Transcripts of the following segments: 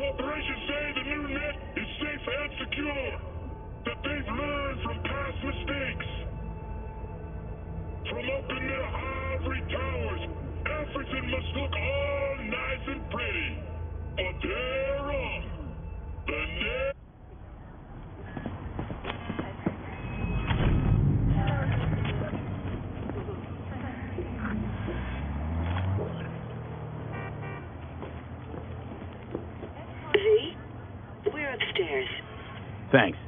Corporations say the new net is safe and secure, that they've learned from past mistakes. From up in their ivory towers, everything must look all nice and pretty. But they're wrong. The net... Z, we're upstairs. Thanks.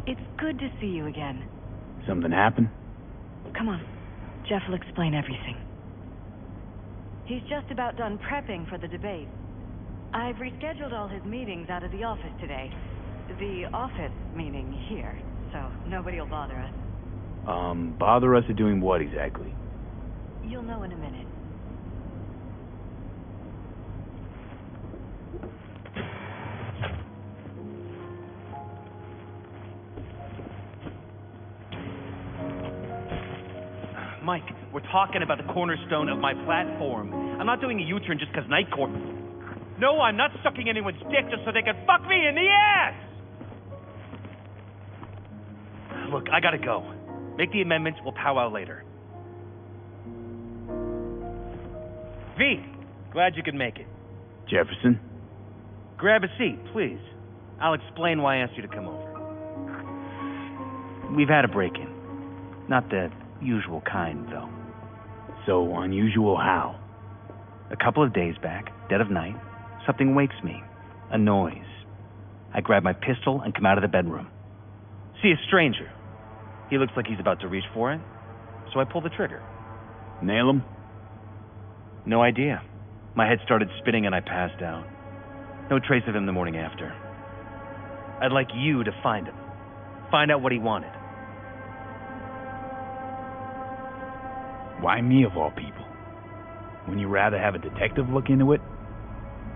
It's good to see you again. Something happened? Come on. Jeff will explain everything. He's just about done prepping for the debate. I've rescheduled all his meetings out of the office today. The office meaning here, so nobody will bother us. Bother us at doing what exactly? You'll know in a minute. Mike, we're talking about the cornerstone of my platform. I'm not doing a U-turn just because Night Court... No, I'm not sucking anyone's dick just so they can fuck me in the ass! Look, I gotta go. Make the amendments, we'll powwow later. V, glad you could make it. Jefferson? Grab a seat, please. I'll explain why I asked you to come over. We've had a break-in. Not the usual kind, though. So unusual how? A couple of days back, dead of night, something wakes me. A noise. I grab my pistol and come out of the bedroom. See a stranger. He looks like he's about to reach for it, so I pull the trigger. Nail him? No idea. My head started spinning and I passed out. No trace of him the morning after. I'd like you to find him. Find out what he wanted. Why me of all people? Wouldn't you rather have a detective look into it?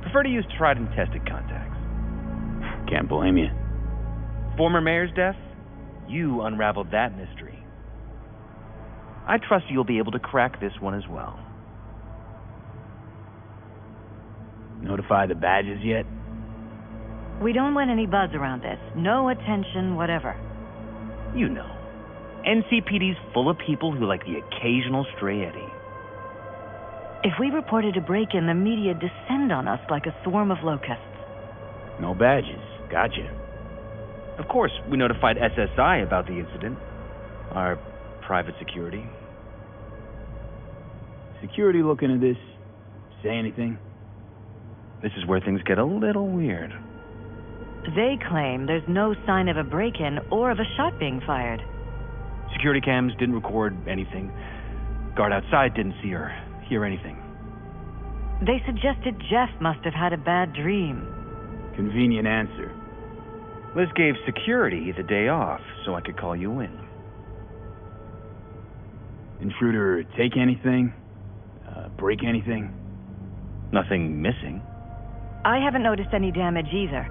Prefer to use tried and tested contacts. Can't blame you. Former mayor's death? You unraveled that mystery. I trust you'll be able to crack this one as well. Notify the badges yet? We don't want any buzz around this. No attention, whatever. You know. NCPD's full of people who like the occasional stray eddy. If we reported a break-in, the media descend on us like a swarm of locusts. No badges. Gotcha. Of course, we notified SSI about the incident. Our private security. Security looking at this? Say anything? This is where things get a little weird. They claim there's no sign of a break-in or of a shot being fired. Security cams didn't record anything. Guard outside didn't see or hear anything. They suggested Jeff must have had a bad dream. Convenient answer. Liz gave security the day off so I could call you in. Intruder take anything? Break anything? Nothing missing. I haven't noticed any damage either.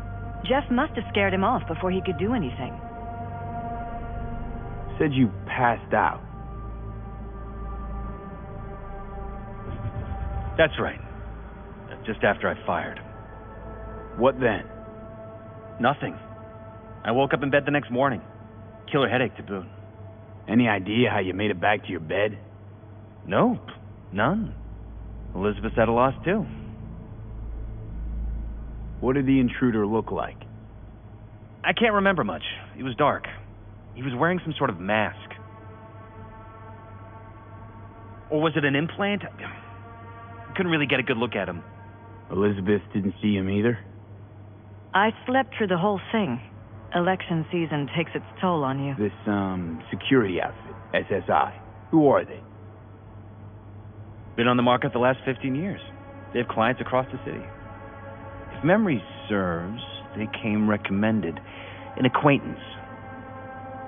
Jeff must have scared him off before he could do anything. Said you passed out. That's right. Just after I fired. What then? Nothing. I woke up in bed the next morning. Killer headache to boot. Any idea how you made it back to your bed? Nope. None. Elizabeth's at a loss, too. What did the intruder look like? I can't remember much. It was dark. He was wearing some sort of mask. Or was it an implant? Couldn't really get a good look at him. Elizabeth didn't see him either? I slept through the whole thing. Election season takes its toll on you. This, security outfit, SSI. Who are they? Been on the market the last 15 years. They have clients across the city. If memory serves, they came recommended. An acquaintance.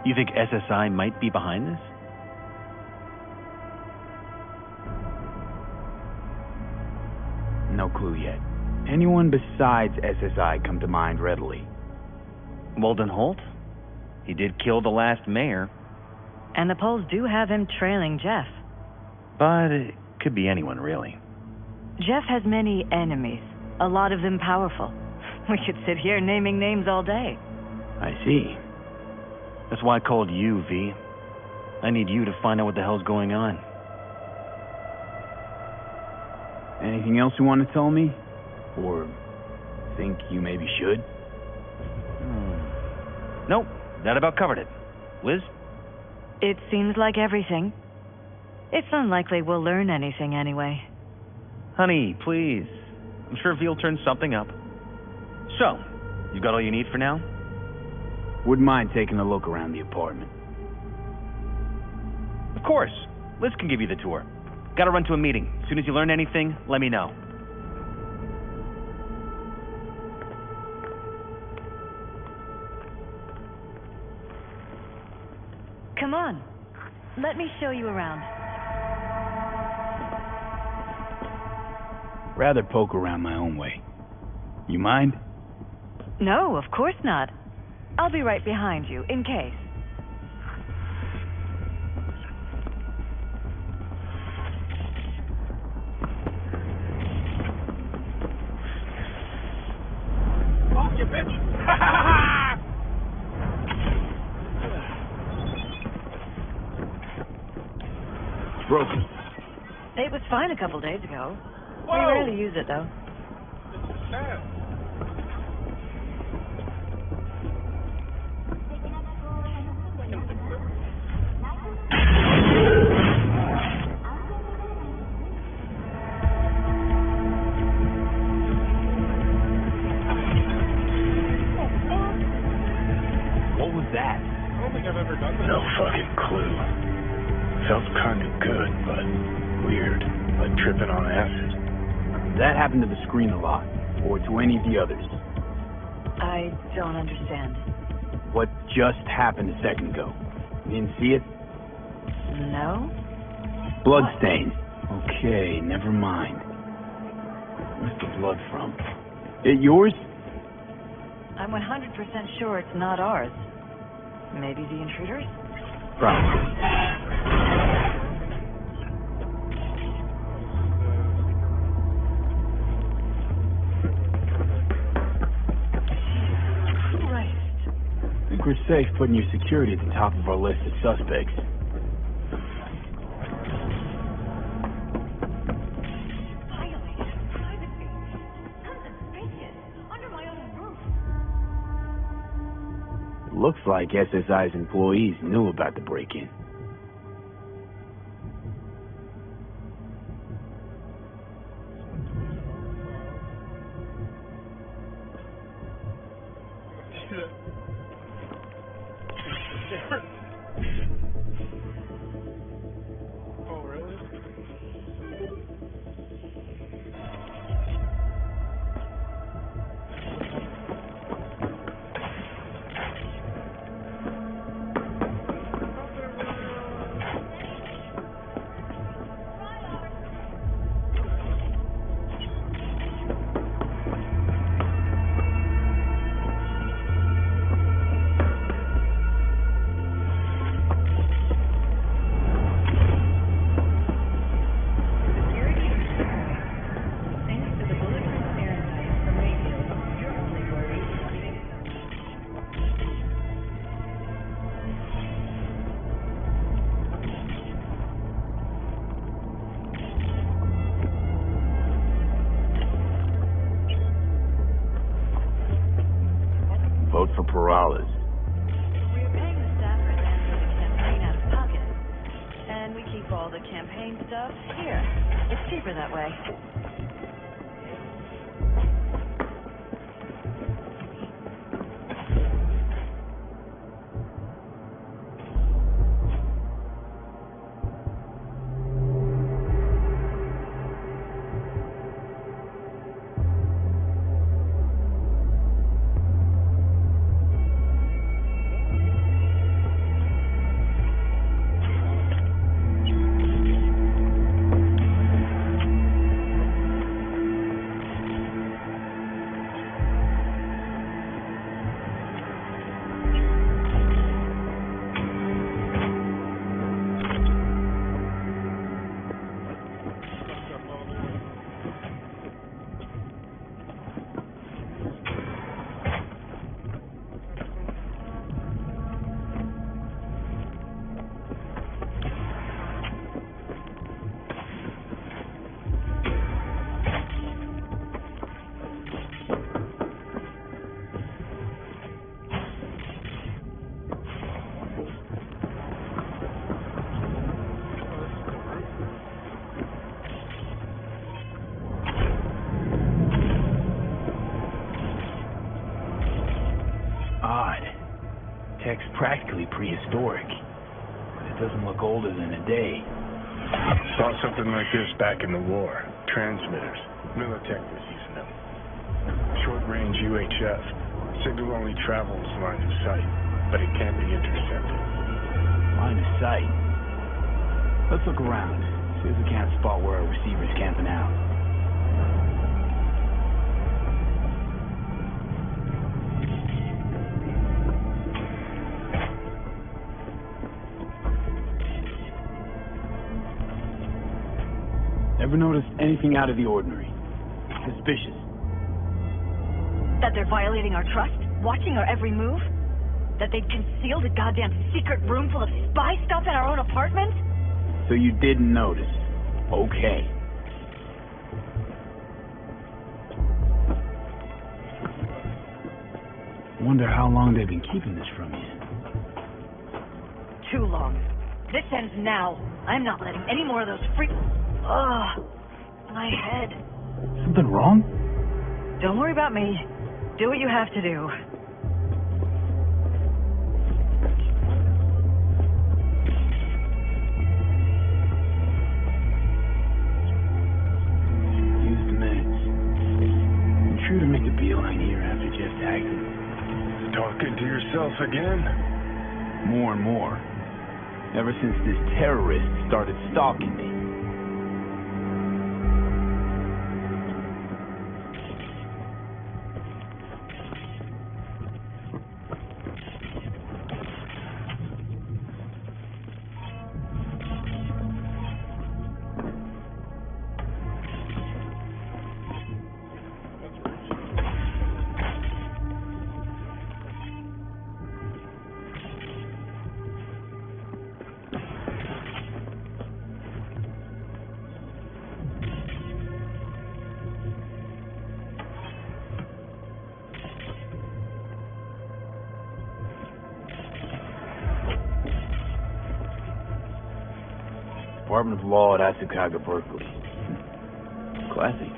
You think SSI might be behind this? No clue yet. Anyone besides SSI come to mind readily? Walden Holt? He did kill the last mayor. And the polls do have him trailing Jeff. But it could be anyone, really. Jeff has many enemies, a lot of them powerful. We could sit here naming names all day. I see. That's why I called you, V. I need you to find out what the hell's going on. Anything else you want to tell me? Or think you maybe should? Nope, that about covered it. Liz? It seems like everything. It's unlikely we'll learn anything anyway. Honey, please. I'm sure V'll turn something up. So, you got all you need for now? Wouldn't mind taking a look around the apartment. Of course. Liz can give you the tour. Gotta run to a meeting. As soon as you learn anything, let me know. Come on. Let me show you around. Rather poke around my own way. You mind? No, of course not. I'll be right behind you, in case. Oh, you bitch! It's broken. It was fine a couple days ago. Whoa. We rarely use it, though. What was that? I don't think I've ever done that. No fucking clue. Felt kinda good, but weird. Like tripping on acid. That happened to the screen a lot, or to any of the others. I don't understand. What just happened a second ago? You didn't see it? No? Bloodstain. Okay, never mind. Where's the blood from? It yours? I'm 100% sure it's not ours. Maybe the intruders? Probably. I think we're safe putting your security at the top of our list of suspects. Violated privacy. Unsuspicious. Under my own roof. It looks like SSI's employees knew about the break-in. Oh, really? Thanks to the bulletproof airtight from radios, you're only worried. Vote for Perales. We're paying the staffers and for the campaign out of pocket. And we keep all the campaign stuff here. It's cheaper that way. prehistoric. But it doesn't look older than a day. Saw something like this back in the war. Transmitters. Militech was using them. Short-range UHF. Signal only travels line of sight, but it can't be intercepted. Line of sight. Let's look around. See if we can't spot where our receiver's camping out. Ever noticed anything out of the ordinary? Suspicious? That they're violating our trust? Watching our every move? That they'd concealed a goddamn secret room full of spy stuff in our own apartment? So you didn't notice. Okay. Wonder how long they've been keeping this from you. Too long. This ends now. I'm not letting any more of those freak... Ugh. My head. Something wrong? Don't worry about me. Do what you have to do. Use the meds. True to make a beeline here after Jeff tagged him. Talking to yourself again? More and more. Ever since this terrorist started stalking me. Department of Law at Asakaga, Berkeley. Classy.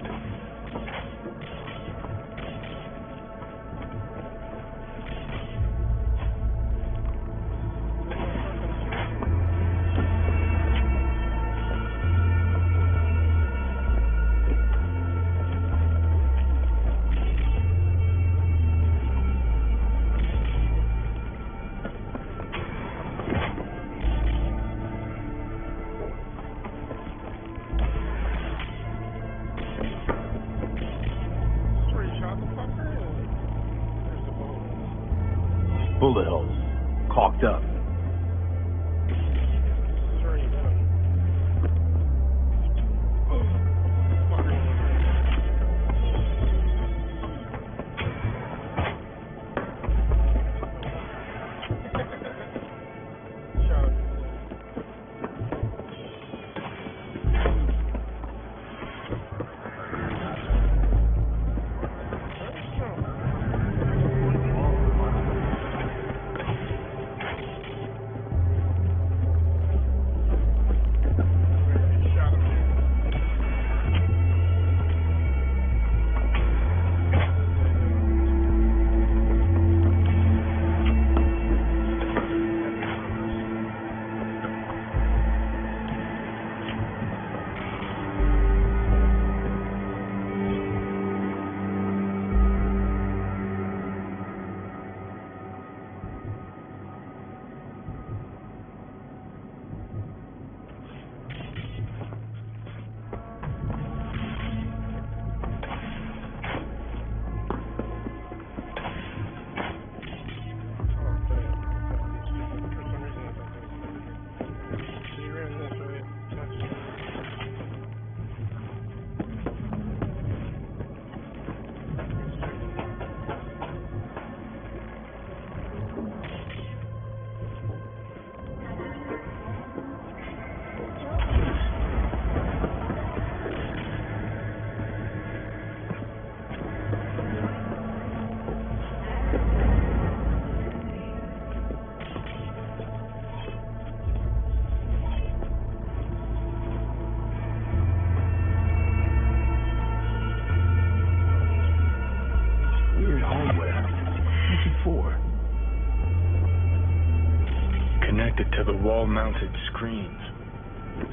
wall-mounted screens.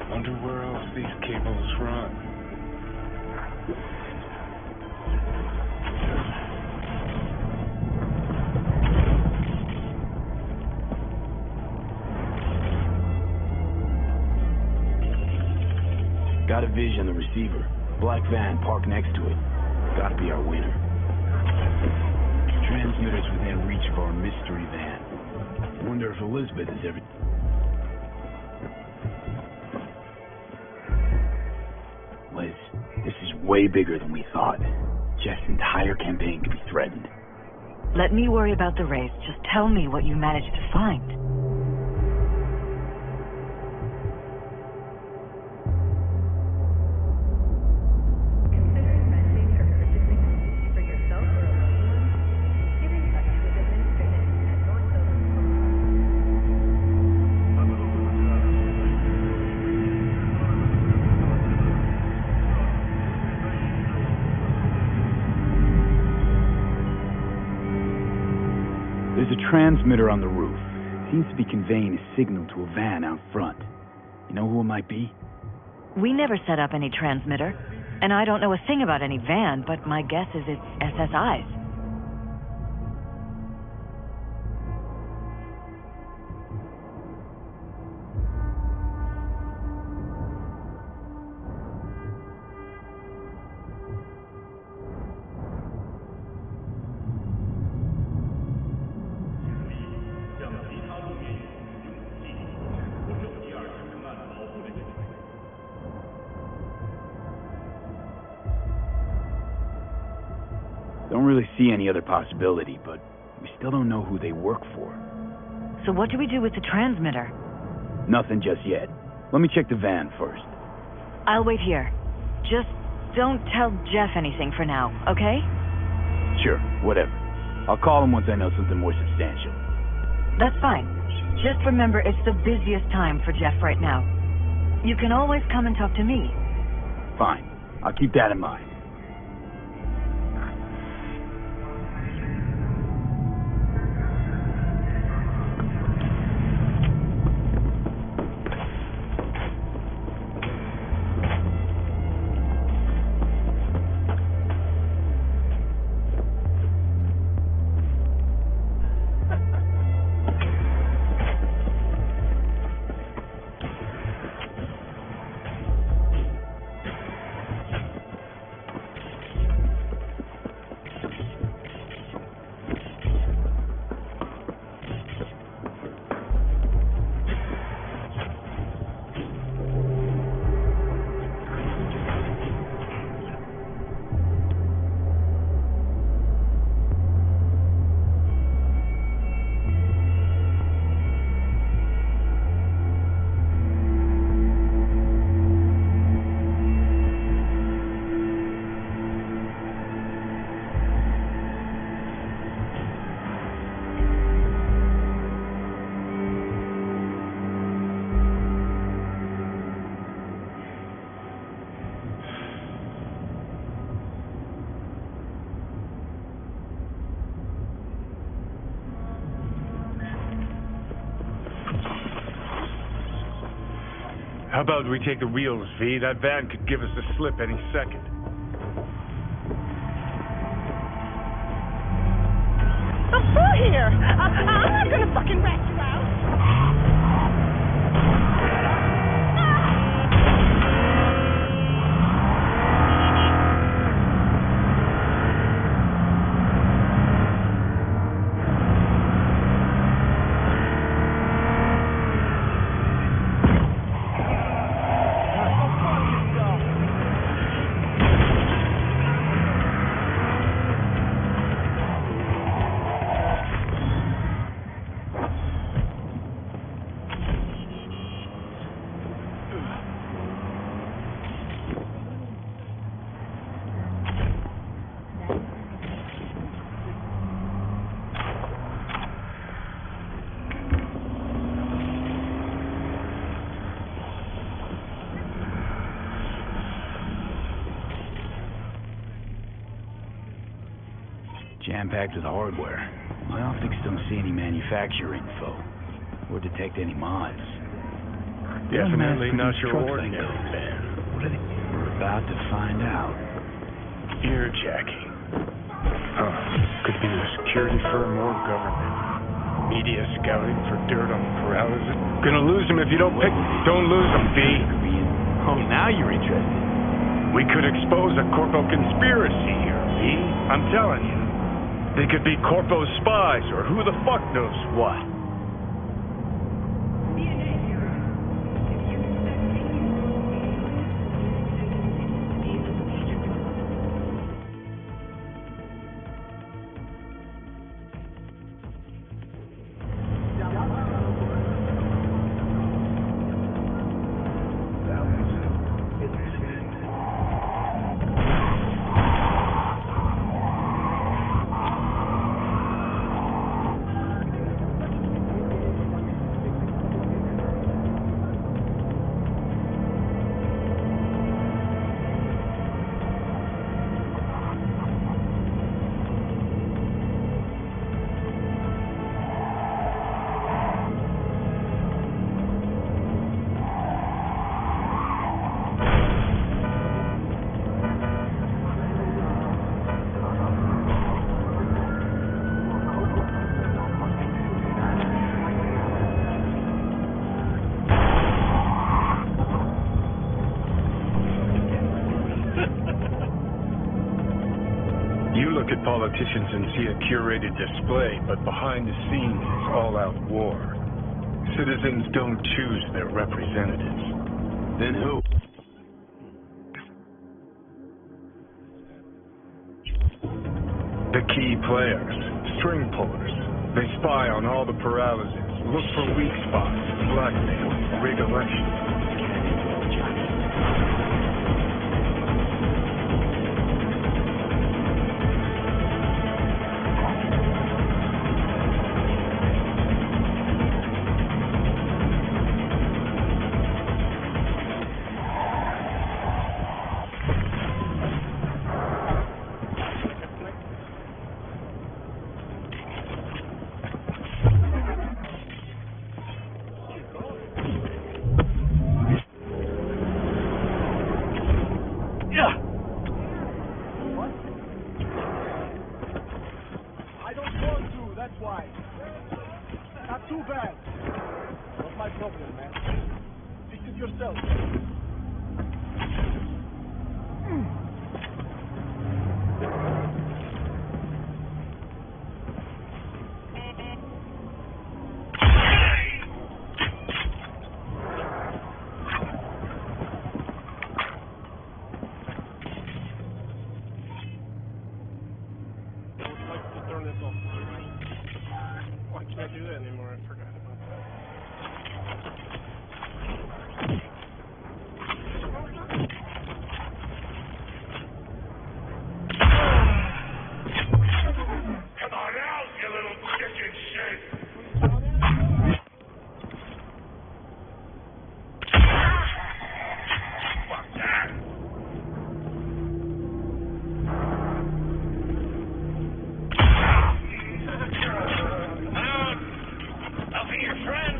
Wonder where else these cables run. Got a vision on the receiver. Black van parked next to it. Gotta be our winner. Transmitters within reach of our mystery van. Wonder if Elizabeth is ever... Liz, this is way bigger than we thought. Jeff's entire campaign could be threatened. Let me worry about the race. Just tell me what you managed to find. There's a transmitter on the roof. Seems to be conveying a signal to a van out front. You know who it might be? We never set up any transmitter, and I don't know a thing about any van, but my guess is it's SSI's. Don't really see any other possibility, but we still don't know who they work for. So what do we do with the transmitter? Nothing just yet. Let me check the van first. I'll wait here. Just don't tell Jeff anything for now, okay? Sure, whatever. I'll call him once I know something more substantial. That's fine. Just remember it's the busiest time for Jeff right now. You can always come and talk to me. Fine. I'll keep that in mind. How about we take the wheels, V? That van could give us the slip any second. I'm through here! I'm not gonna fucking rat you out! Jam-packed with hardware. My optics don't see any manufacturer info, or detect any mods. Definitely not your Trucks ordinary like those. man. What are they? We're about to find out. Earjacking. Huh. Could be a security firm or government. Media scouting for dirt on the paralysis. Gonna lose him if you don't pick. Don't lose him, B. Oh, now you're interested. We could expose a corpo conspiracy here, B. I'm telling you. They could be corpo spies or who the fuck knows what. You look at politicians and see a curated display, but behind the scenes is all-out war. Citizens don't choose their representatives. Then who? The key players, string pullers. They spy on all the paralysis, look for weak spots, blackmail, rig elections. I don't want to, that's why. Not too bad. What's my problem, man? Fix it yourself. Turn this off. Oh, I can't do that anymore. I forgot about Come on out, you little chicken shit! Fuck that! I'll be your friend.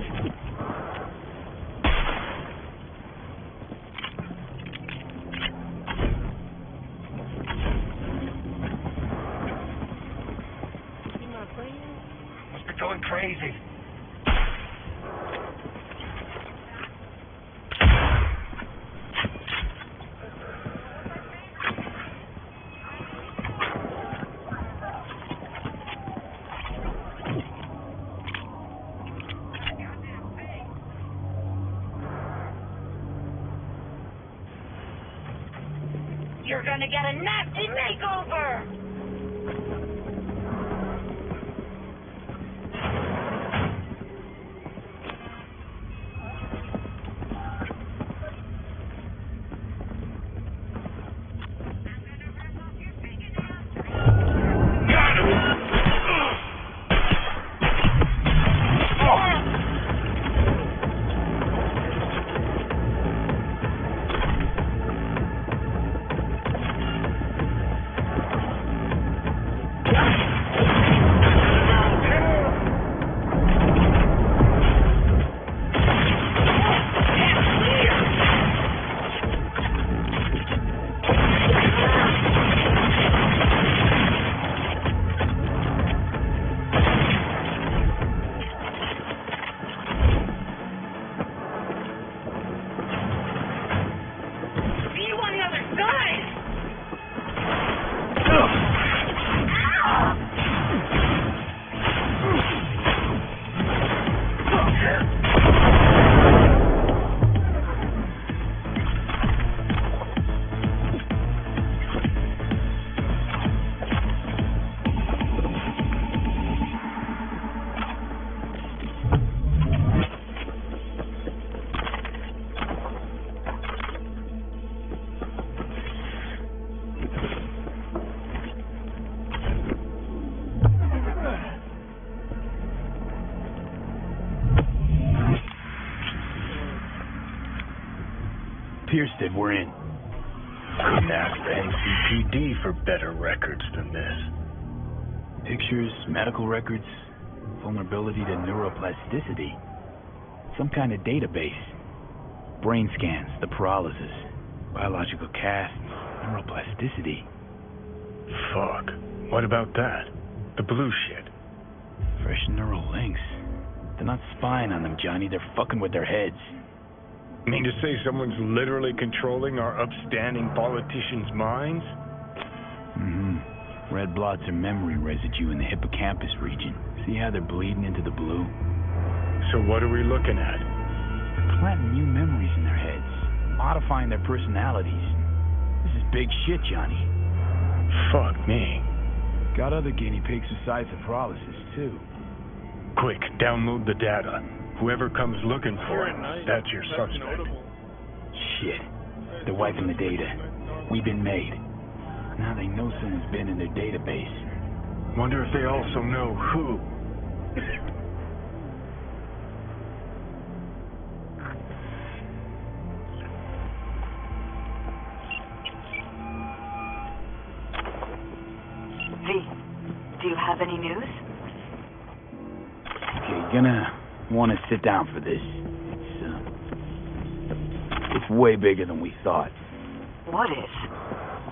Must be going crazy. You're gonna get a nasty makeover! Got him! Pierce said we're in. Couldn't ask the NCPD for better records than this. Pictures, medical records, vulnerability to neuroplasticity. Some kind of database. Brain scans, the paralysis, biological cast, neuroplasticity. Fuck. What about that? The blue shit. Fresh neural links. They're not spying on them, Johnny. They're fucking with their heads. Mean to say someone's literally controlling our upstanding politicians' minds? Mm-hmm. Red blots are memory residue in the hippocampus region. See how they're bleeding into the blue? So what are we looking at? They're planting new memories in their heads, modifying their personalities. This is big shit, Johnny. Fuck me. Got other guinea pigs besides the paralysis, too. Quick, download the data. Whoever comes looking for him, that's your suspect. Shit. They're wiping the data. We've been made. Now they know someone's been in their database. Wonder if they also know who. V, do you have any news? Okay, you're gonna want to sit down for this. It's way bigger than we thought. What is?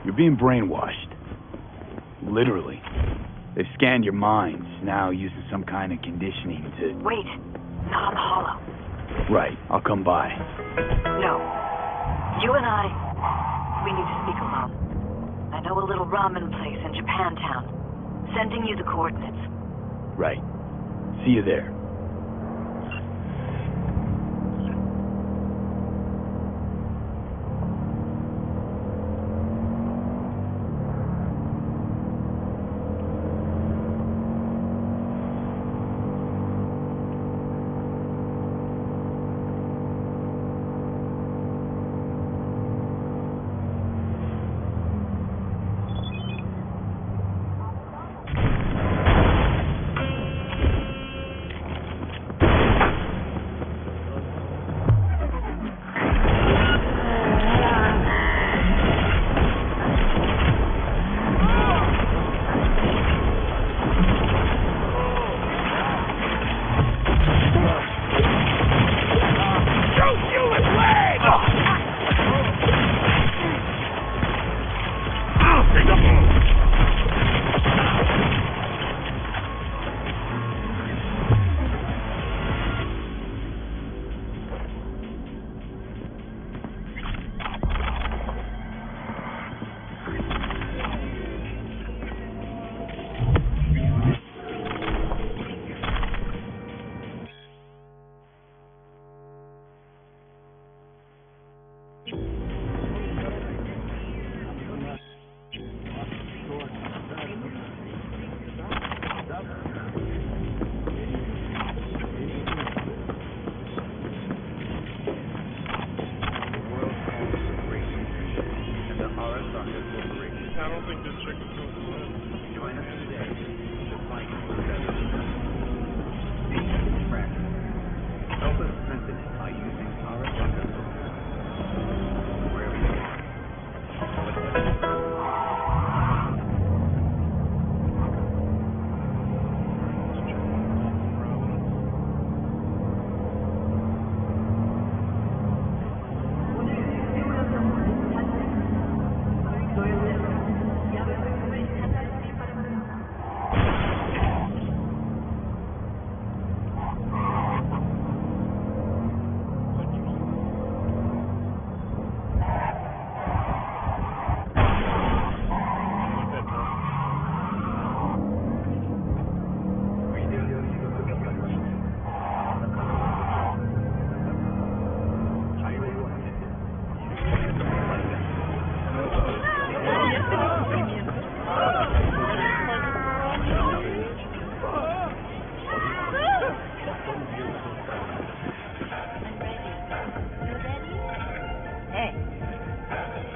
You're being brainwashed. Literally. They've scanned your minds, now using some kind of conditioning to... Wait, not on the hollow. Right, I'll come by. No. You and I, we need to speak alone. I know a little ramen place in Japantown. Sending you the coordinates. Right. See you there.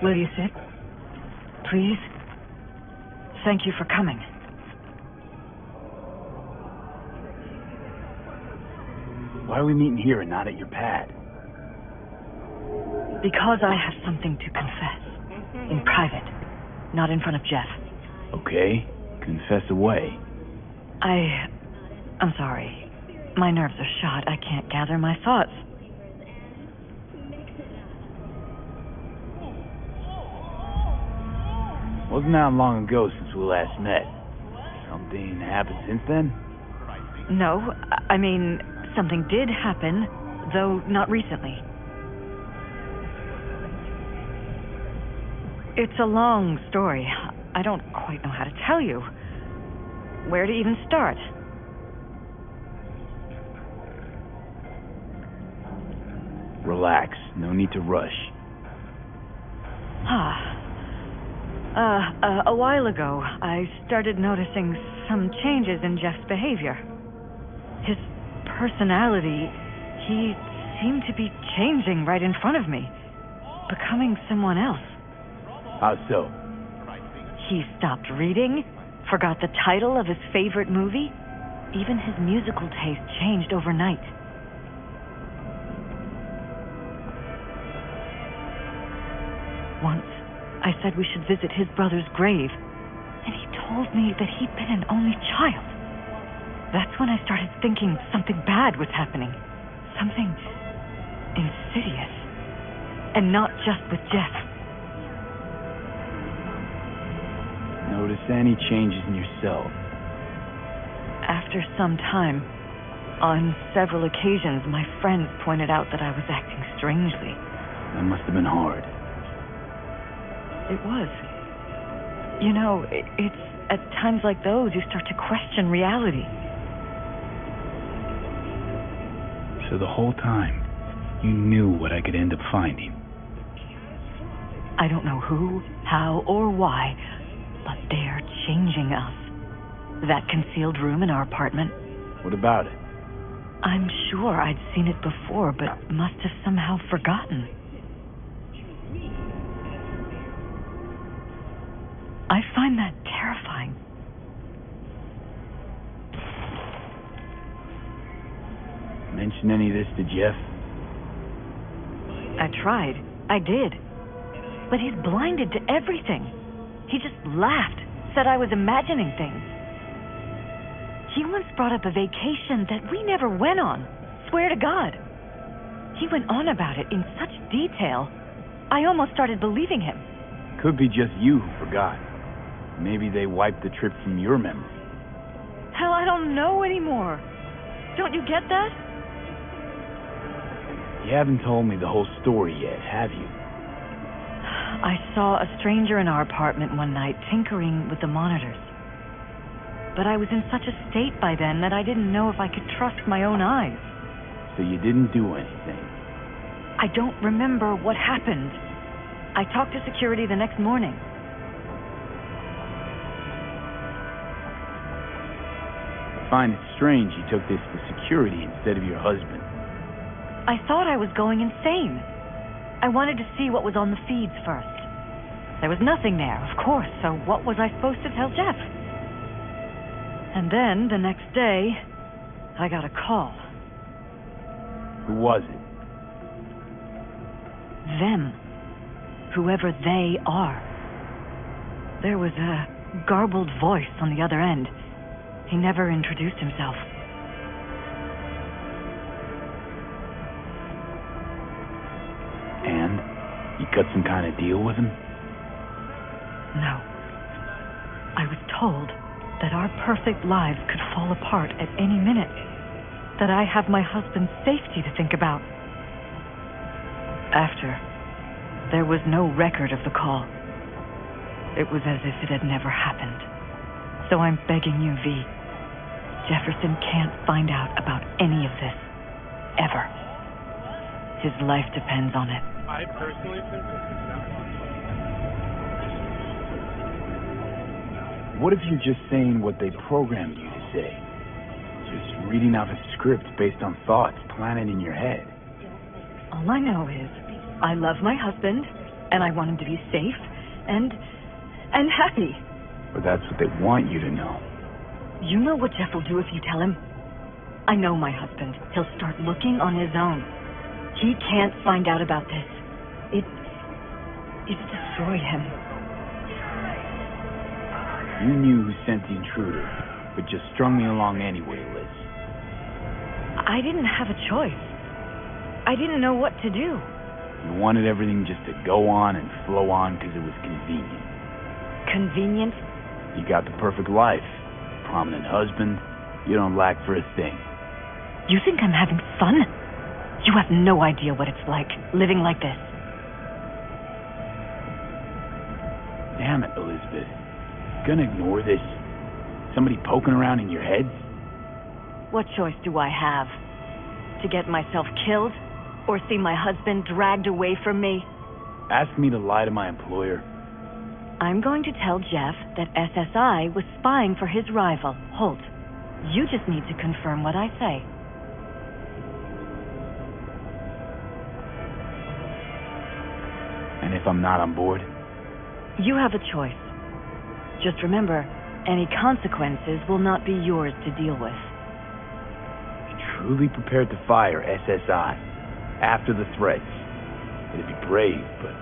Will you sit? Please? Thank you for coming. Why are we meeting here and not at your pad? because I have something to confess. In private, not in front of Jeff. Okay, confess away. I'm sorry. My nerves are shot. I can't gather my thoughts. Wasn't that long ago since we last met? Something happened since then? No, I mean, something did happen, though not recently. It's a long story. I don't quite know how to tell you. Where to even start? Relax. No need to rush. A while ago, I started noticing some changes in Jeff's behavior. His personality, he seemed to be changing right in front of me, becoming someone else. How so? He stopped reading, forgot the title of his favorite movie. Even his musical taste changed overnight. Once, I said we should visit his brother's grave, and he told me that he'd been an only child. That's when I started thinking something bad was happening. Something insidious. And not just with Jeff. Notice any changes in yourself? After some time, on several occasions, my friends pointed out that I was acting strangely. That must have been hard. It was. You know, it's at times like those you start to question reality. So the whole time, you knew what I could end up finding. I don't know who, how, or why, but they're changing us. That concealed room in our apartment. What about it? I'm sure I'd seen it before, but must have somehow forgotten. I find that terrifying. Mention any of this to Jeff? I tried. I did. But he's blinded to everything. He just laughed, said I was imagining things. He once brought up a vacation that we never went on. Swear to God. He went on about it in such detail, I almost started believing him. Could be just you who forgot. Maybe they wiped the trip from your memory. Hell, I don't know anymore. Don't you get that? You haven't told me the whole story yet, have you? I saw a stranger in our apartment one night tinkering with the monitors. But I was in such a state by then that I didn't know if I could trust my own eyes. So you didn't do anything? I don't remember what happened. I talked to security the next morning. I find it strange you took this to security instead of your husband. I thought I was going insane. I wanted to see what was on the feeds first. There was nothing there, of course, so what was I supposed to tell Jeff? And then, the next day, I got a call. Who was it? Them. Whoever they are. There was a garbled voice on the other end. He never introduced himself. And? You cut some kind of deal with him? No. I was told that our perfect lives could fall apart at any minute. That I have my husband's safety to think about. After, there was no record of the call. It was as if it had never happened. So I'm begging you, V. Jefferson can't find out about any of this. Ever. His life depends on it. I personally think this is not What if you're just saying what they programmed you to say? Just reading off a script based on thoughts planted in your head. All I know is, I love my husband, and I want him to be safe, and happy. Or that's what they want you to know. You know what Jeff will do if you tell him? I know my husband. He'll start looking on his own. He can't find out about this. It destroyed him. You knew who sent the intruder, but just strung me along anyway, Liz. I didn't have a choice. I didn't know what to do. You wanted everything just to go on and flow on because it was convenient. Convenient? You got the perfect life. Prominent husband. You don't lack for a thing. You think I'm having fun? You have no idea what it's like, living like this. Damn it, Elizabeth. Gonna ignore this? Somebody poking around in your heads? What choice do I have? To get myself killed? Or see my husband dragged away from me? Ask me to lie to my employer. I'm going to tell Jeff that SSI was spying for his rival, Holt. You just need to confirm what I say. And if I'm not on board? You have a choice. Just remember, any consequences will not be yours to deal with. Truly prepared to fire SSI after the threats. It'd be brave, but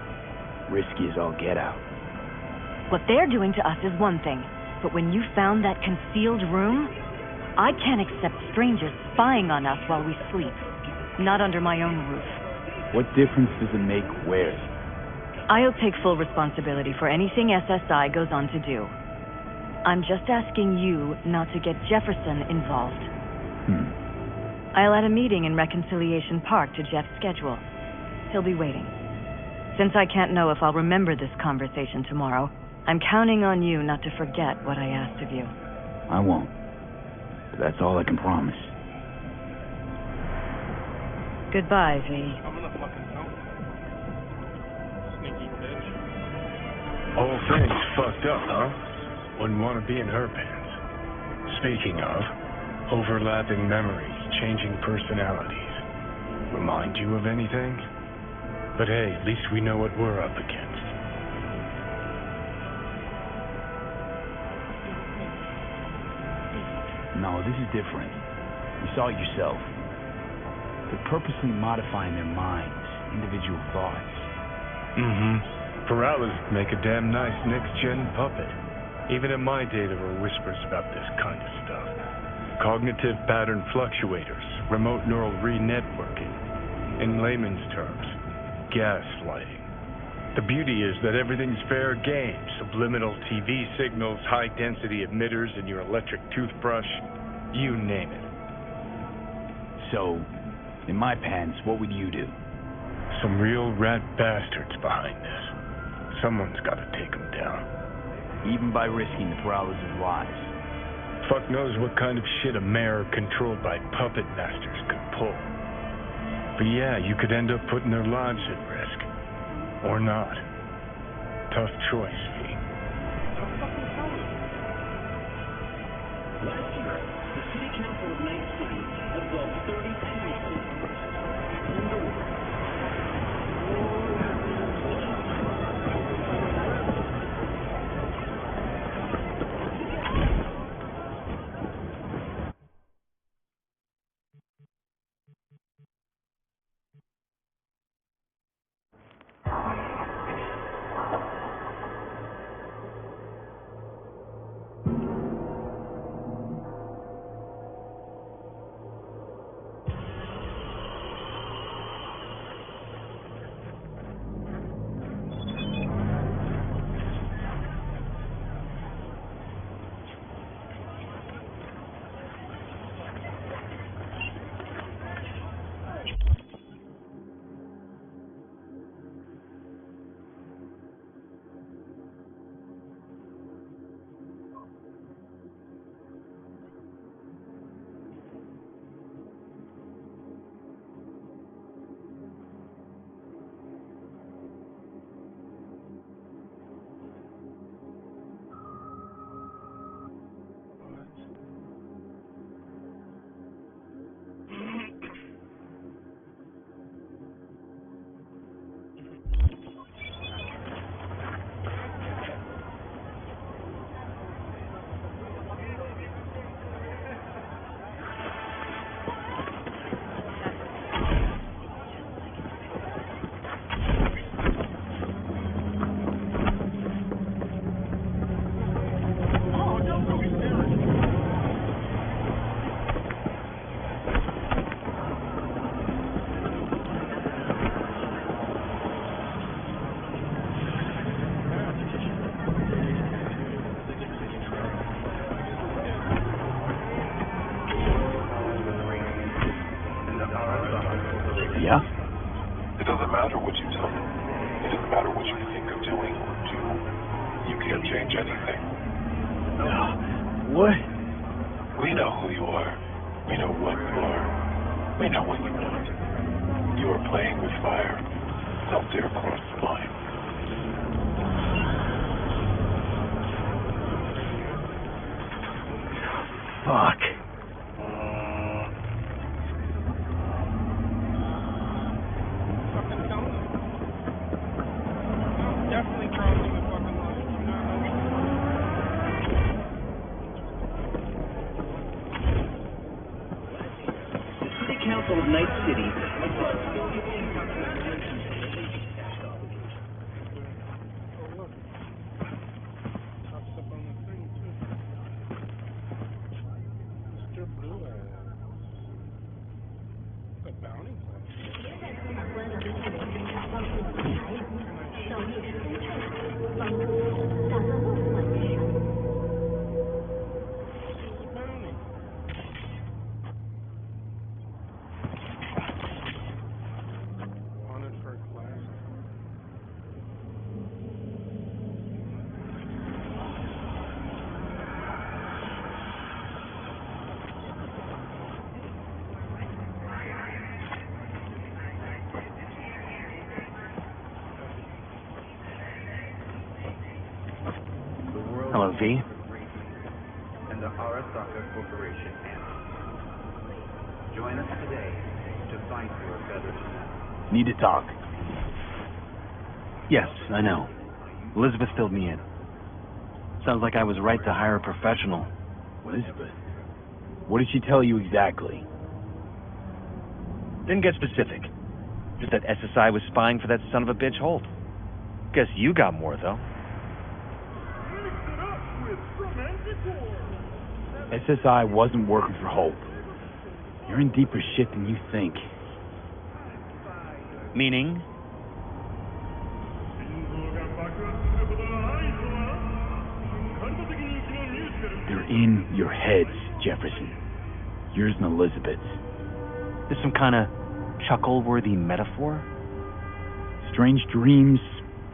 risky as all get out. What they're doing to us is one thing, but when you found that concealed room, I can't accept strangers spying on us while we sleep. Not under my own roof. What difference does it make where? I'll take full responsibility for anything SSI goes on to do. I'm just asking you not to get Jefferson involved. I'll add a meeting in Reconciliation Park to Jeff's schedule. He'll be waiting. Since I can't know if I'll remember this conversation tomorrow, I'm counting on you not to forget what I asked of you. I won't. But that's all I can promise. Goodbye, V. I'm gonna fucking know. Sneaky bitch. Whole thing's fucked up, huh? Wouldn't want to be in her pants. Speaking of, overlapping memories, changing personalities. Remind you of anything? But hey, at least we know what we're up against. No, this is different. You saw it yourself. They're purposely modifying their minds, individual thoughts. Paralysis make a damn nice next-gen puppet. Even in my day, there were whispers about this kind of stuff. Cognitive pattern fluctuators, remote neural re-networking. In layman's terms, gaslighting. The beauty is that everything's fair game. Subliminal TV signals, high-density emitters in your electric toothbrush. You name it. So, in my pants, what would you do? Some real rat bastards behind this. Someone's got to take them down. Even by risking the paralysis lives. Fuck knows what kind of shit a mayor controlled by puppet masters could pull. But yeah, you could end up putting their lives at risk. Or not. Tough choice, V. Last year, the City Council of Night City absolved 30 people in the world. change anything. What? We know who you are. We know what you are. We know what you want. You are playing with fire. Don't dare cross the line. Fuck. Definitely crossing the fucking line. City Council of Night City. Pops up on the thing, too. Mr. Blue Eyes. A bounty place. Wanted for a class. Hello, V. And the Arasaka Corporation Annex. Join us today to fight for a better tomorrow. Need to talk. Yes, I know. Elizabeth filled me in. Sounds like I was right to hire a professional. Elizabeth? What did she tell you exactly? Didn't get specific. Just that SSI was spying for that son of a bitch Holt. Guess you got more, though. SSI wasn't working for Hope. You're in deeper shit than you think. Meaning? They're in your heads, Jefferson. Yours and Elizabeth's. This some kind of chuckle-worthy metaphor? Strange dreams,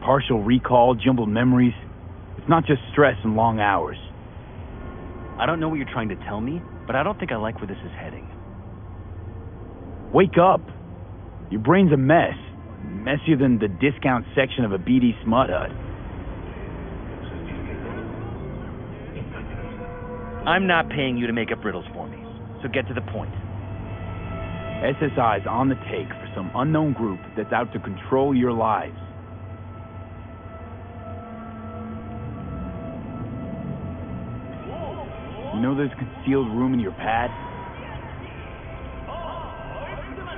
partial recall, jumbled memories. It's not just stress and long hours. I don't know what you're trying to tell me, but I don't think I like where this is heading. Wake up. Your brain's a mess. Messier than the discount section of a BD smut hut. I'm not paying you to make up riddles for me, so get to the point. SSI's on the take for some unknown group that's out to control your lives. You know there's a concealed room in your pad?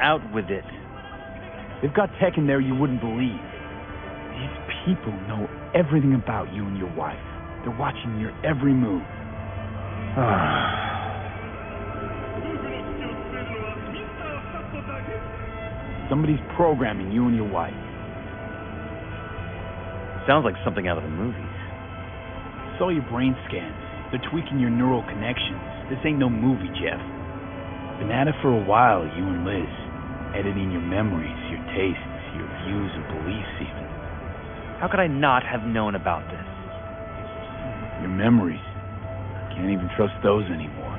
Out with it. They've got tech in there you wouldn't believe. These people know everything about you and your wife. They're watching your every move. Somebody's programming you and your wife. Sounds like something out of the movies. Saw your brain scans. They're tweaking your neural connections. This ain't no movie, Jeff. Been at it for a while, you and Liz. Editing your memories, your tastes, your views and beliefs even. How could I not have known about this? Your memories. Can't even trust those anymore.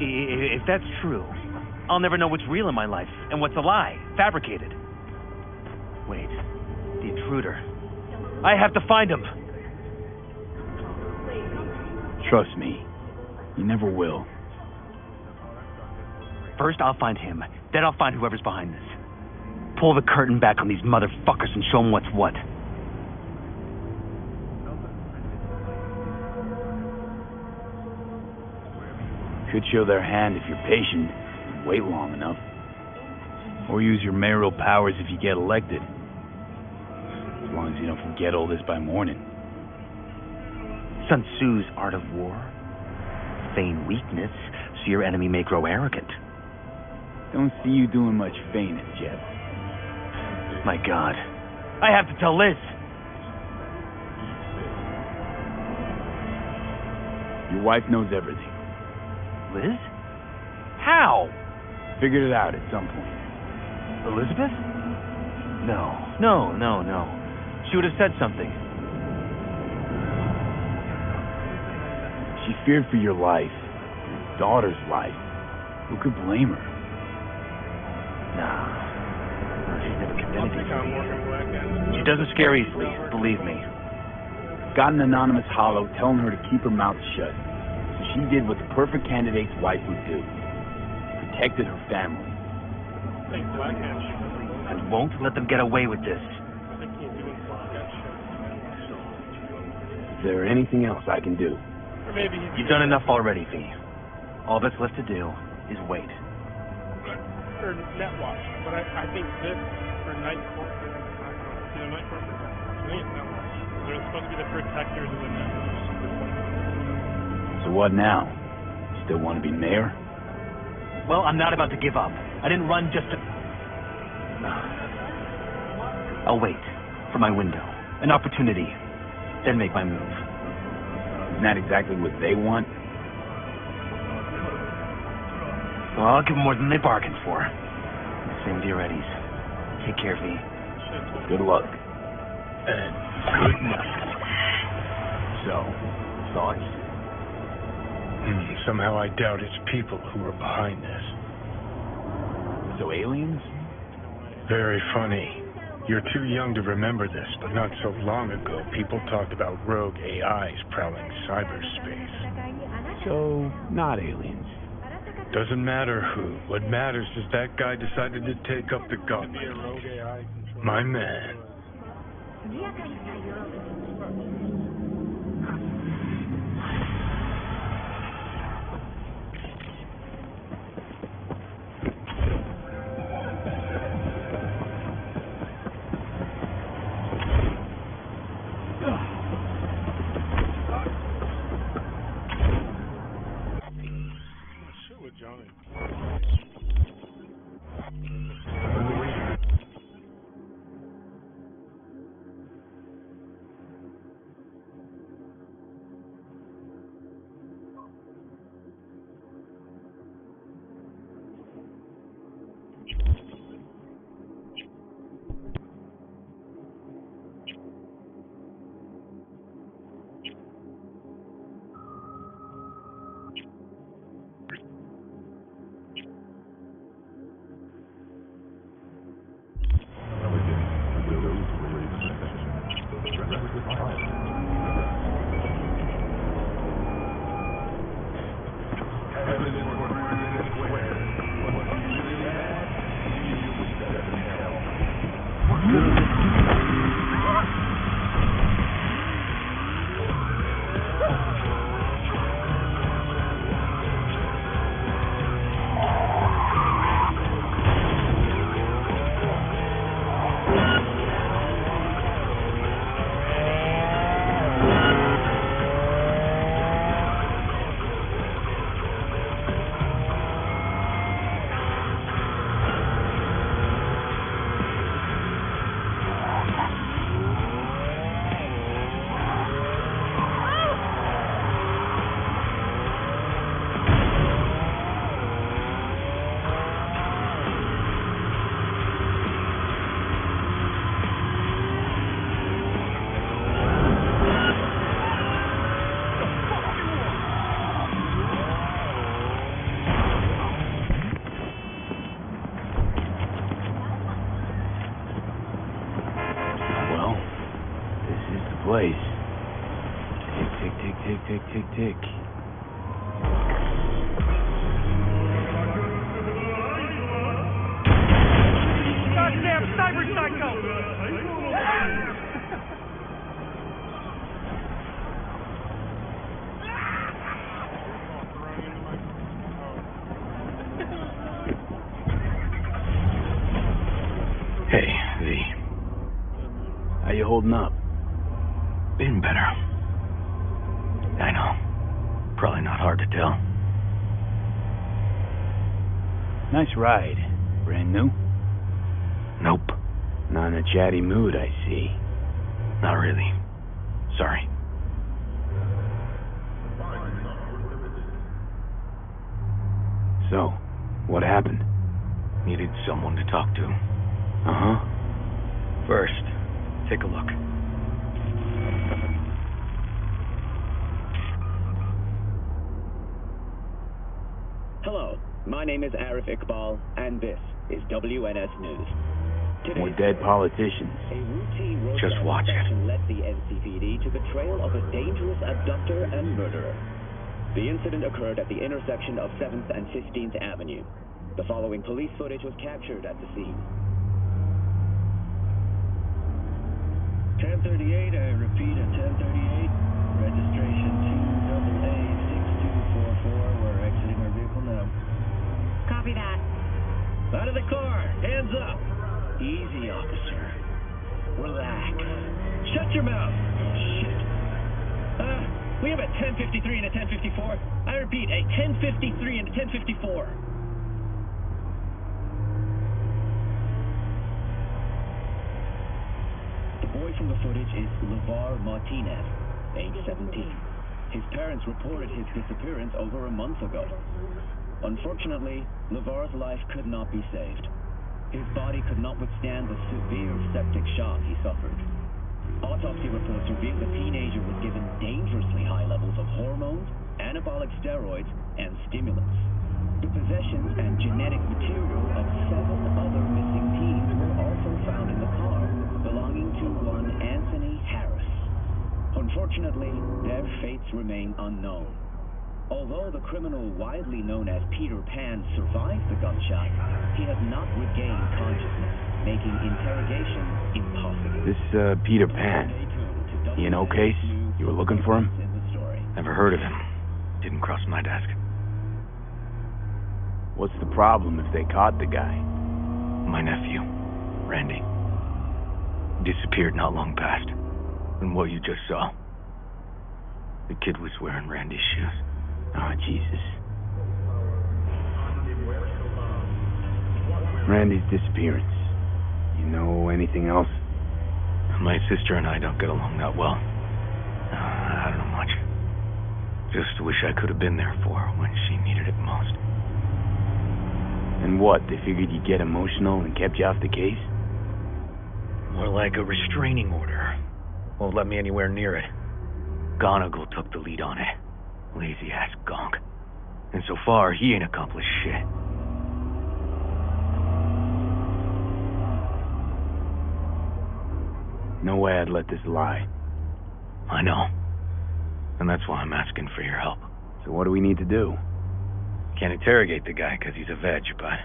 If that's true, I'll never know what's real in my life and what's a lie, fabricated. Wait, the intruder. I have to find him. Trust me, you never will. First, I'll find him. Then I'll find whoever's behind this. Pull the curtain back on these motherfuckers and show them what's what. Could show their hand if you're patient and wait long enough. Or use your mayoral powers if you get elected. As long as you don't forget all this by morning. Sun Tzu's art of war. Feign weakness so your enemy may grow arrogant. Don't see you doing much feigning, Jeff. My God. I have to tell Liz. Your wife knows everything. Liz? How? Figured it out at some point. Elizabeth? No. She would have said something. She feared for your life, your daughter's life. Who could blame her? Nah. She never kept anything from me. She doesn't scare easily, believe me. Got an anonymous hollow telling her to keep her mouth shut. So she did what the perfect candidate's wife would do. Protected her family. And won't let them get away with this. Is there anything else I can do? You've done enough already, V. All that's left to do is wait. For net watch, but I think this for night court, night court, to me it's net watch. They're supposed to be the protectors of the net. So what now? Still want to be mayor? Well, I'm not about to give up. I didn't run just to... I'll wait for my window, an opportunity, then make my move. Isn't that exactly what they want? Well, I'll give them more than they bargained for. Same to your Eddies. Take care, V. Good luck. And good night. So, thoughts? Somehow I doubt it's people who are behind this. So aliens? Very funny. You're too young to remember this, but not so long ago, people talked about rogue AIs prowling cyberspace. So, not aliens. Doesn't matter who. What matters is that guy decided to take up the gauntlet. My man. Johnny. Place. Tick, tick, tick, tick, tick, tick, tick. Goddamn cyber psycho! Hey, V. How you holding up? Been better. I know. Probably not hard to tell. Nice ride. Brand new? Nope. Not in a chatty mood, I see. Not really. Sorry. So, what happened? Needed someone to talk to. Uh-huh. First, take a look. Hello, my name is Arif Iqbal, and this is WNS News. More dead politicians. A routine roadside Just watch it. inspection led the NCPD to the trail of a dangerous abductor and murderer. The incident occurred at the intersection of 7th and 15th Avenue. The following police footage was captured at the scene. 1038, I repeat at 1038. Registration 2AA6244. We're exiting our vehicle now. Copy that. Out of the car! Hands up! Easy, officer. Relax. Shut your mouth! Shit. We have a 1053 and a 1054. I repeat, a 1053 and a 1054. The boy from the footage is LeVar Martinez, age 17. His parents reported his disappearance over a month ago. Unfortunately, LeVar's life could not be saved. His body could not withstand the severe septic shock he suffered. Autopsy reports revealed the teenager was given dangerously high levels of hormones, anabolic steroids, and stimulants. The possessions and genetic material of 7 other missing teens were also found in the car, belonging to one Anthony Harris. Unfortunately, their fates remain unknown. Although the criminal widely known as Peter Pan survived the gunshot, he has not regained consciousness, making interrogation impossible. This, Peter Pan, he an case? You were looking for him? Never heard of him. Didn't cross my desk. What's the problem if they caught the guy? My nephew, Randy. Disappeared not long past. And what you just saw. The kid was wearing Randy's shoes. Ah, Jesus. Randy's disappearance. You know anything else? My sister and I don't get along that well. I don't know much. Just wish I could have been there for her when she needed it most. And what, they figured you'd get emotional and kept you off the case? More like a restraining order. Won't let me anywhere near it. Gonigal took the lead on it. Lazy-ass gonk. And so far, he ain't accomplished shit. No way I'd let this lie. I know. And that's why I'm asking for your help. So what do we need to do? Can't interrogate the guy because he's a veg, but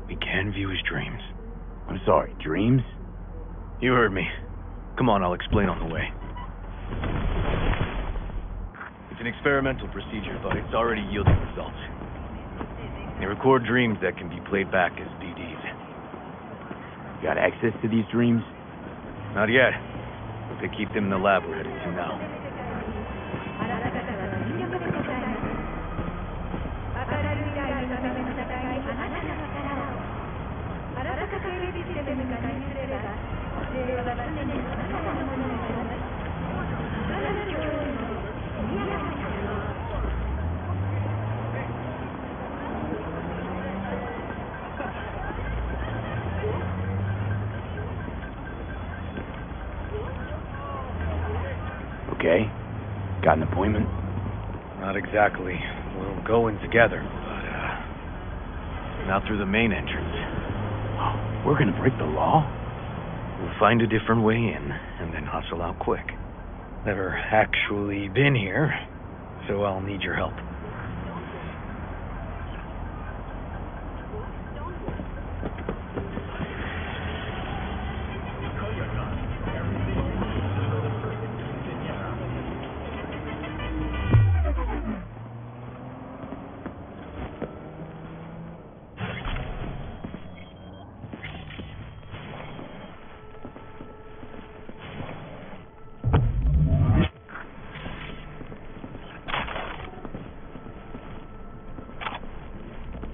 we can view his dreams. I'm sorry, dreams? You heard me. Come on, I'll explain on the way. It's an experimental procedure, but it's already yielding results. They record dreams that can be played back as BDs. You got access to these dreams? Not yet, but they keep them in the lab we're headed to now. Okay. Got an appointment? Not exactly. We'll go in together, but, not through the main entrance. Oh, we're gonna break the law? We'll find a different way in, and then hustle out quick. Never actually been here, so I'll need your help.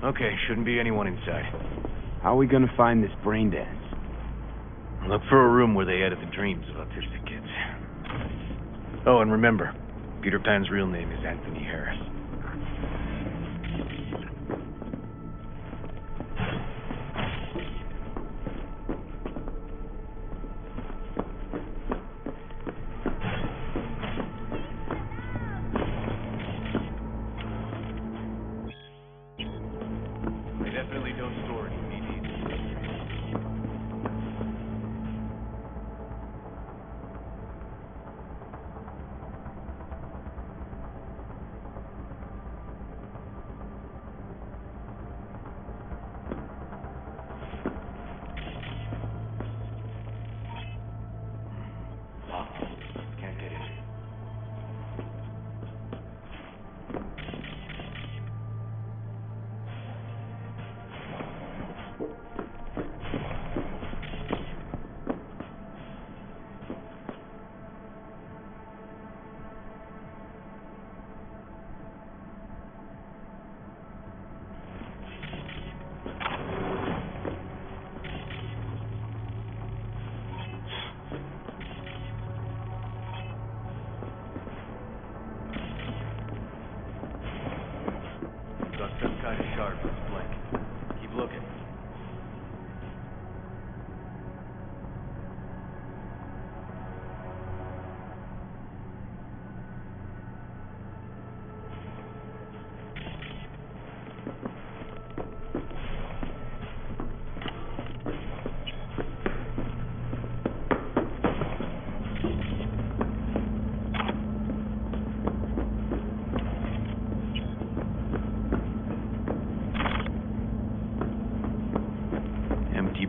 Okay, shouldn't be anyone inside. How are we gonna find this brain dance? Look for a room where they edit the dreams of autistic kids. Oh, and remember, Peter Pan's real name is Anthony Harris. sharp, it's blank. Keep looking.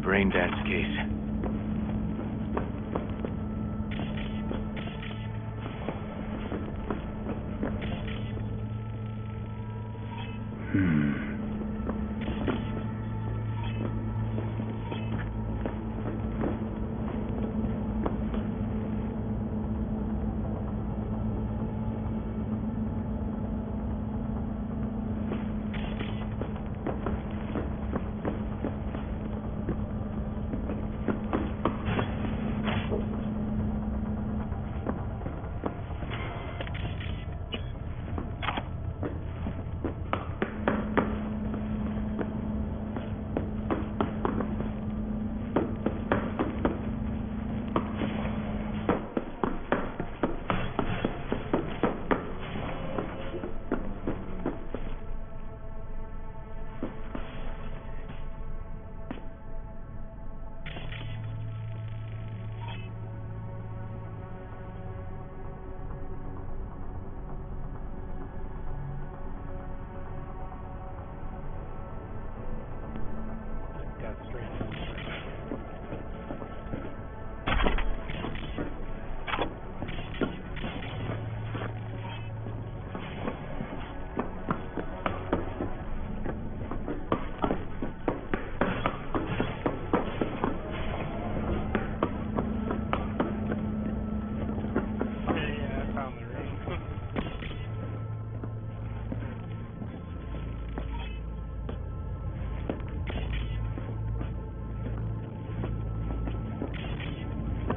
Brain dance case.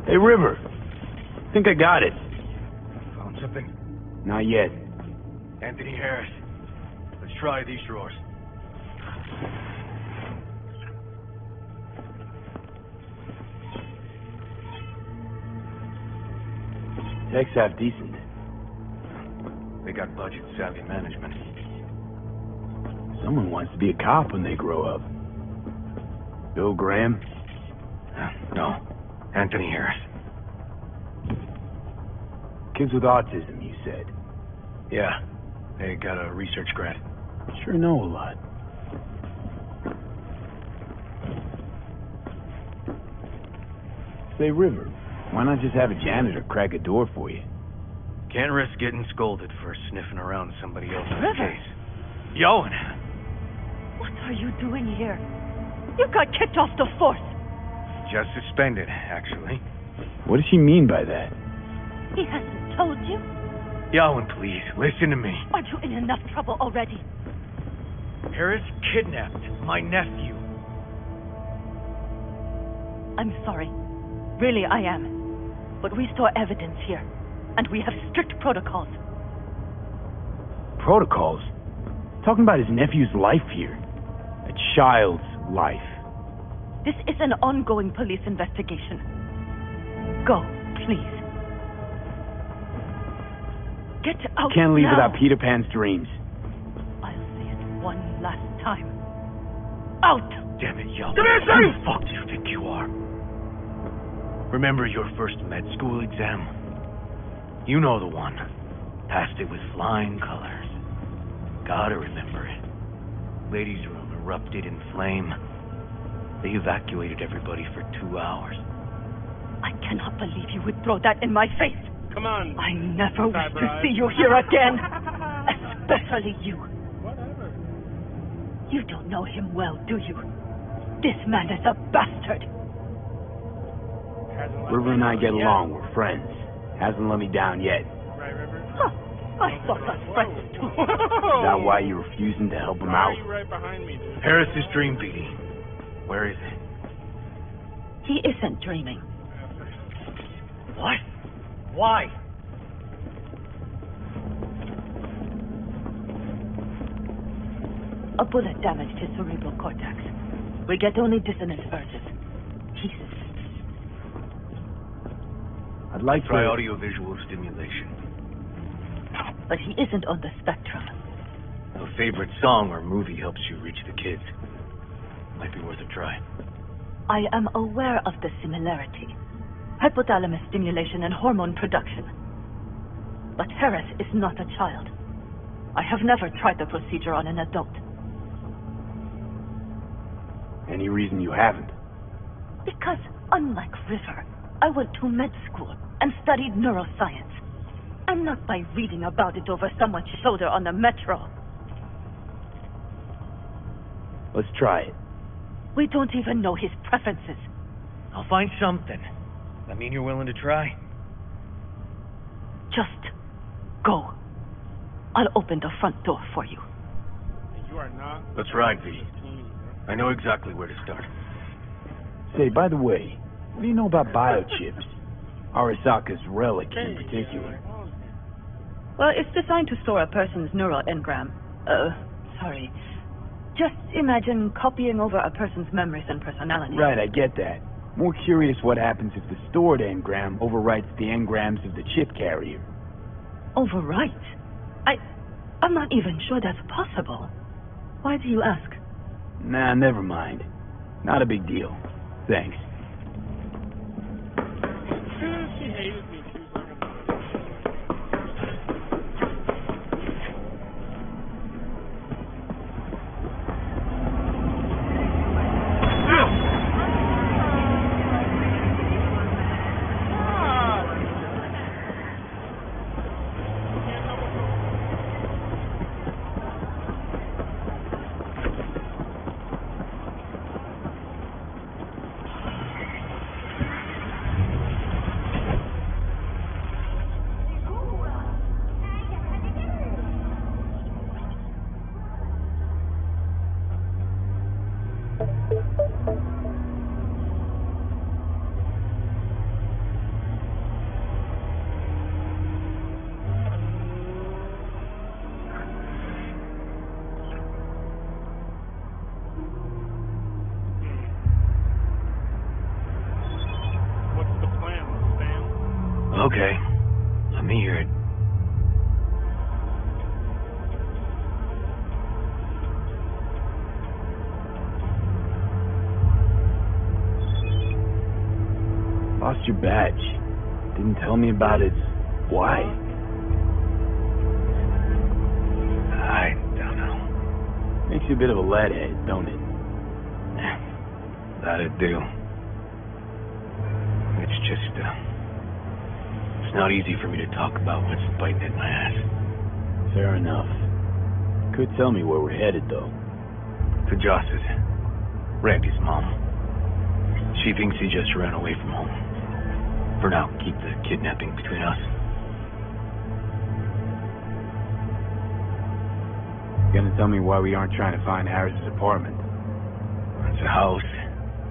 Hey, River. Think I got it. Found something? Not yet. Anthony Harris. Let's try these drawers. Tech's half decent. They got budget-savvy management. Someone wants to be a cop when they grow up. Bill Graham? No. Anthony Harris. Kids with autism, you said. Yeah. They got a research grant. Sure know a lot. Say, River, why not just have a janitor crack a door for you? Can't risk getting scolded for sniffing around somebody else's River. case. Yoan! What are you doing here? You got kicked off the force. Just suspended, actually. What does she mean by that? He hasn't told you? Yoan, please, listen to me. Aren't you in enough trouble already? Harris kidnapped my nephew. I'm sorry. Really, I am. But we store evidence here, and we have strict protocols. Protocols? Talking about his nephew's life here. A child's life. This is an ongoing police investigation. Go, please. Get out Can't leave now. without Peter Pan's dreams. I'll say it one last time. Out! Damn it, Yoan. Who the fuck do you think you are? Remember your first med school exam? You know the one. Passed it with flying colors. Gotta remember it. Ladies' room erupted in flame. They evacuated everybody for 2 hours. I cannot believe you would throw that in my face. Come on. I never wish to see you here again. Especially you. Whatever. You don't know him well, do you? This man is a bastard. River and I get along. We're friends. Hasn't let me down yet. Right, River? Huh. I thought us friends too. Is that why you're refusing to help him Why out? are you right behind me, dude? Harris's dream beating. Where is it? He isn't dreaming. What? Why? A bullet damaged his cerebral cortex. We get only dissonant urges. Jesus. I'd like Try to... audiovisual stimulation. But he isn't on the spectrum. A favorite song or movie helps you reach the kids. Might be worth a try. I am aware of the similarity. Hypothalamus stimulation and hormone production. But Harris is not a child. I have never tried the procedure on an adult. Any reason you haven't? Because, unlike River, I went to med school and studied neuroscience. And not by reading about it over someone's shoulder on the metro. Let's try it. We don't even know his preferences. I'll find something. That mean you're willing to try? Just go. I'll open the front door for you. You are not. Let's ride, V. I know exactly where to start. Say, by the way, what do you know about biochips? Arasaka's relic in particular. Well, it's designed to store a person's neural engram. Sorry. Just imagine copying over a person's memories and personality. Right, I get that. More curious what happens if the stored engram overwrites the engrams of the chip carrier. Overwrite? I'm not even sure that's possible. Why do you ask? Nah, never mind. Not a big deal. Thanks. She hated me. She was like, Okay. Let me hear it. Lost your badge. Didn't tell me about it. Why? I don't know. Makes you a bit of a leadhead, don't it? That'd do. It's just, it's not easy for me to talk about what's biting at my ass. Fair enough. Could tell me where we're headed, though. To Joss's. Randy's mom. She thinks he just ran away from home. For now, keep the kidnapping between us. You gonna tell me why we aren't trying to find Harris's apartment? It's a house.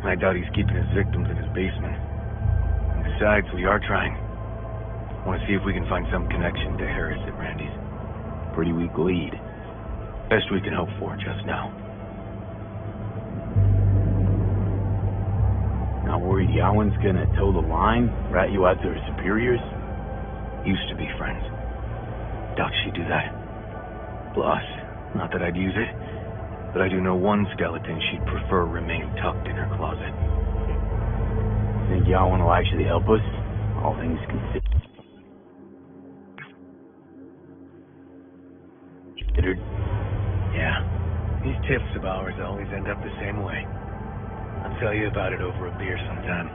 I doubt he's keeping his victims in his basement. And besides, we are trying. Want to see if we can find some connection to Harris at Randy's. Pretty weak lead. Best we can hope for just now. Not worried Yawen's gonna toe the line? Rat you out to her superiors? Used to be friends. Doubt she'd do that. Plus, not that I'd use it, but I do know one skeleton she'd prefer remain tucked in her closet. Think Yawen will actually help us? All things considered. Yeah. These tips of ours always end up the same way. I'll tell you about it over a beer sometime.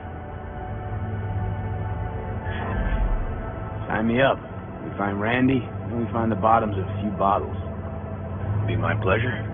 Sign me up. We find Randy, and we find the bottoms of a few bottles. Be my pleasure.